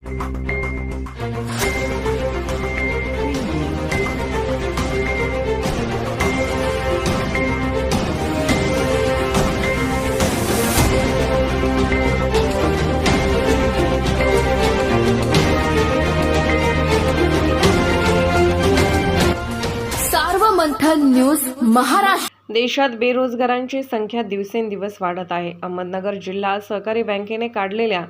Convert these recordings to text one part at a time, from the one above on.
Sarvamanthan news Maharashtra. देशात बेरोजगारांची संख्या दिवसेंदिवस वाढत आहे। अहमदनगर जिल्हा सहकारी बँकेने काढलेल्या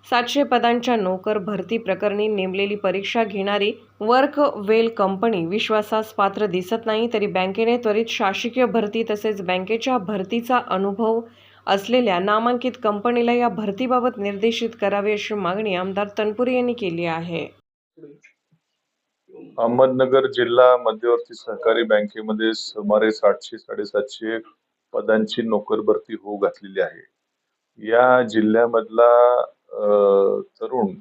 700 पदांच्या नोकर भरती प्रकरणी नेमलेली परीक्षा घेणारी वर्कवेल कंपनी विश्वासास पात्र दिसत नाही। तरी बँकेने त्वरित शासकीय भरती तसेच बँकेच्या भरतीचा अनुभव असलेल्या नामांकित कंपनीला या भरतीबाबत निर्देशित करावे अशी मागणी आमदार तनपुरे यांनी केली आहे। अहमदनगर जिल्हा मध्यवर्ती सहकारी बँकेमध्ये सुमारे 700-750 पदांची नोकर भरती होऊ घातलेली आहे। या जिल्ह्यामधला तरुण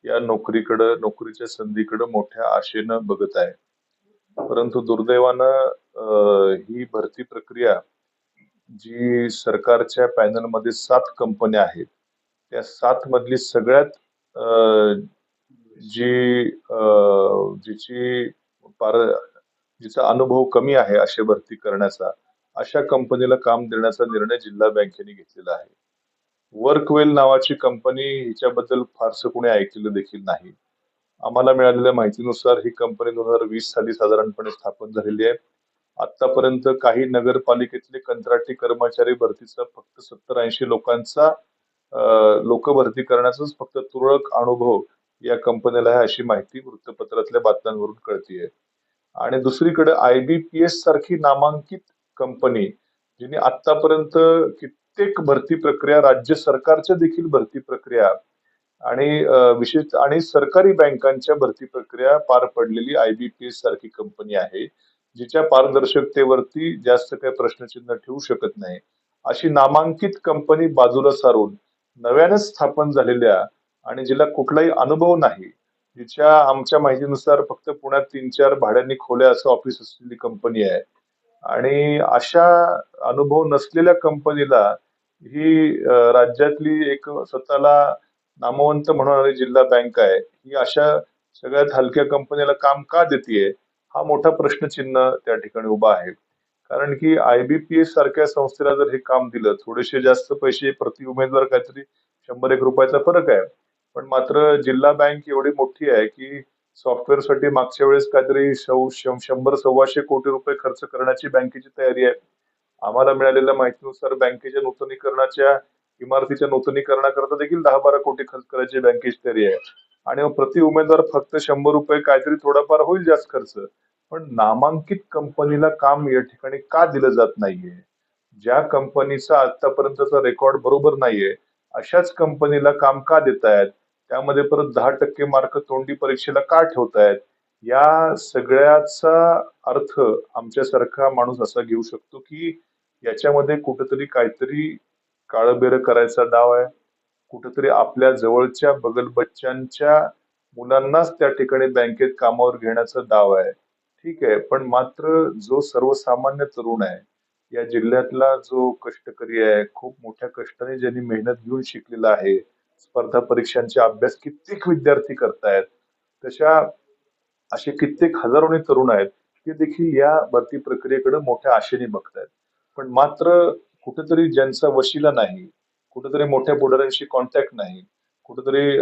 या नोकरीच्या संधीकडे मोठ्या आशेनं बघत आहे। परंतु दुर्दैवानं ही भरती प्रक्रिया जी सरकारच्या पॅनलमध्ये 7 कंपन्या आहेत, त्या 7 मधली सगळ्यात जिचा अनुभव कमी आहे अशी भरती करण्याचा, अशा कंपनीला काम देण्याचा निर्णय जिल्हा बँकेने घेतलेला आहे। वर्कवेल नावाची कंपनी, हिच्याबद्दल फारसं कोणी ऐकलेलं देखील नाही। आम्हाला मिळालेल्या माहितीनुसार ही कंपनी 2020 साली साधारणपणे स्थापन झालेली आहे। आतापर्यंत काही नगरपालिकेतले कंत्राटी कर्मचारी भरतीचा फक्त 70-80 लोक भरती करण्याचाच फक्त तुरळक अनुभव या कंपनीला आहे, अशी माहिती वृत्तपत्रातल्या बातम्यांवरून कळतीये। आणि दुसरीकडे IBPS सारखी नामांकित कंपनी, जिने आतापर्यंत कित्येक भरती प्रक्रिया, राज्य सरकारच्या देखील भरती प्रक्रिया आणि विशेष आणि सरकारी बँकांच्या भरती प्रक्रिया पार पडलेली IBPS सारखी कंपनी आहे, जिच्या पारदर्शकतेवरती जास्त काही प्रश्नचिन्ह ठेवू शकत नाही। अशी नामांकित कंपनी बाजूला सारून नव्याने स्थापन झालेल्या आणि जिला कुठलाही अनुभव नाही, जिच्या आमच्या माहितीनुसार फक्त पुण्यात 3-4 भाड्याने खोल्या असं ऑफिस असलेली कंपनी आहे, आणि अशा अनुभव नसलेल्या कंपनीला ही राज्यातली एक स्वतःला नामवंत म्हणणारी जिल्हा बँक आहे, ही अशा सगळ्यात हलक्या कंपनीला काम का देतेय, हा मोठा प्रश्नचिन्ह त्या ठिकाणी उभा आहे। कारण की IBPS सारख्या संस्थेला जर हे काम दिलं, थोडेसे जास्त पैसे प्रति उमेदवार, काहीतरी 100-1 रुपयाचा फरक आहे, पण मात्र जिल्हा बँक एवढी मोठी आहे की सॉफ्टवेअरसाठी मागच्या वेळेस काहीतरी 100-125 कोटी रुपये खर्च करण्याची बँकेची तयारी आहे। आम्हाला मिळालेल्या माहितीनुसार बँकेच्या नूतनीकरणाच्या इमारतीच्या नूतनीकरणाकरता देखील 10-12 कोटी खर्च करायची बँकेची तयारी आहे, आणि प्रति उमेदवार फक्त 100 रुपये, काहीतरी थोडाफार होईल जास्त खर्च, पण नामांकित कंपनीला काम या ठिकाणी का दिलं जात नाहीये? ज्या कंपनीचा आतापर्यंतचा रेकॉर्ड बरोबर नाहीये, अशाच कंपनीला काम का देतायत? त्यामध्ये परत 10% मार्क तोंडी परीक्षेला का ठेवतायत? या सगळ्याचा अर्थ आमच्यासारखा माणूस असा घेऊ शकतो की याच्यामध्ये कुठेतरी काहीतरी काळबेरं करायचा डाव आहे, कुठेतरी आपल्या जवळच्या बगलबच्च्यांच्या मुलांनाच त्या ठिकाणी बँकेत कामावर घेण्याचा डाव आहे। ठीक आहे, पण मात्र जो सर्वसामान्य तरुण आहे, या जिल्ह्यातला जो कष्टकरी आहे, खूप मोठ्या कष्टाने ज्यांनी मेहनत घेऊन शिकलेला आहे, स्पर्धा परीक्षांचे अभ्यास कित्येक विद्यार्थी करतायत, तशा असे कित्येक हजारोनी तरुण आहेत, ते देखील या भरती प्रक्रियेकडे मोठ्या आशेने बघतायत। पण मात्र कुठेतरी ज्यांचा वशिला नाही, कुठेतरी मोठ्या पुढाऱ्यांशी कॉन्टॅक्ट नाही, कुठेतरी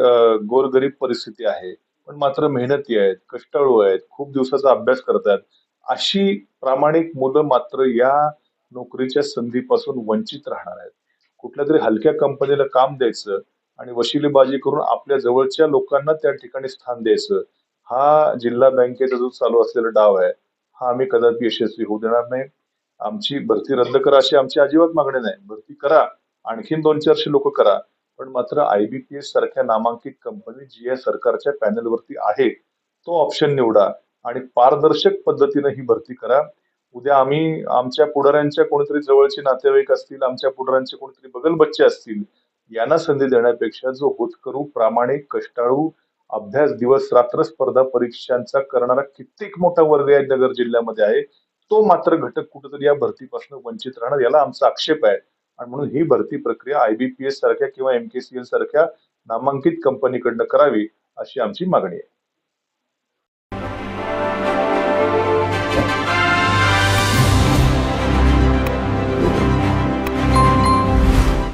गोरगरीब परिस्थिती आहे, पण मात्र मेहनती आहेत, कष्टाळू आहेत, खूप दिवसाचा अभ्यास करतात, अशी प्रामाणिक मुलं मात्र या नोकरीच्या संधीपासून वंचित राहणार आहेत। कुठल्या तरी हलक्या कंपनीला काम द्यायचं आणि वशिलेबाजी करून आपल्या जवळच्या लोकांना त्या ठिकाणी स्थान द्यायचं, हा जिल्हा बँकेचा जो चालू असलेला डाव आहे, हा आम्ही कदापि यशस्वी होऊ देणार नाही। आमची भरती रद्द करा अशी आमची अजिबात मागणी नाही, भरती करा, आणखीन 200-400 लोक करा, पण मात्र IBPS सारख्या नामांकित कंपनी जी या सरकारच्या पॅनलवरती आहे, तो ऑप्शन निवडा आणि पारदर्शक पद्धतीने ही भरती करा। उद्या आम्ही आमच्या पुढाऱ्यांच्या कोणीतरी जवळचे नातेवाईक असतील, आमच्या पुढाऱ्यांचे कोणीतरी बगलबच्चे असतील, यांना संधी देण्यापेक्षा जो होतकरू, प्रामाणिक, कष्टाळू, अभ्यास दिवस रात्र स्पर्धा परीक्षांचा करणारा कित्येक मोठा वर्ग या नगर जिल्ह्यामध्ये आहे, तो मात्र घटक कुठेतरी या भरतीपासून वंचित राहणार, याला आमचा आक्षेप आहे। आणि म्हणून ही भरती प्रक्रिया IBPS सारख्या किंवा MKCL सारख्या नामांकित कंपनीकडनं करावी अशी आमची मागणी आहे.